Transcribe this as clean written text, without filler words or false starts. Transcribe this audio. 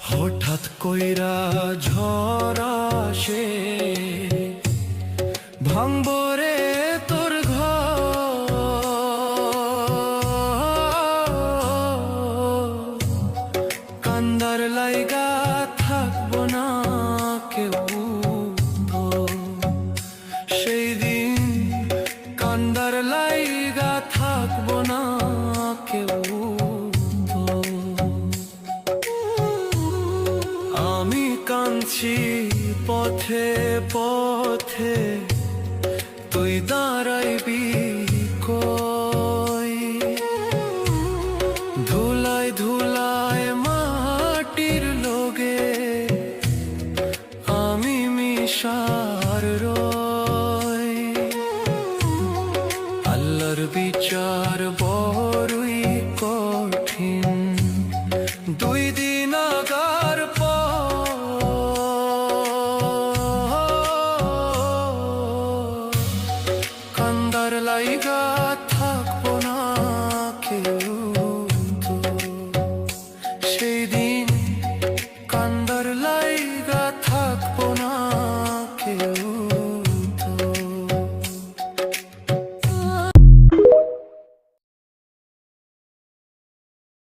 হঠাৎ কইরা ঝড় আসে, ভাঙবো রে তোর ঘর। কান্দার লাইগা থাকবো না কেউ তো, সেই দিন কান্দার লাইগা থাকবো না কেউ তো। আমি কাঁদছি পথে পথে, তুই দাঁড়াইবি কই? ধুলাই ধুলাই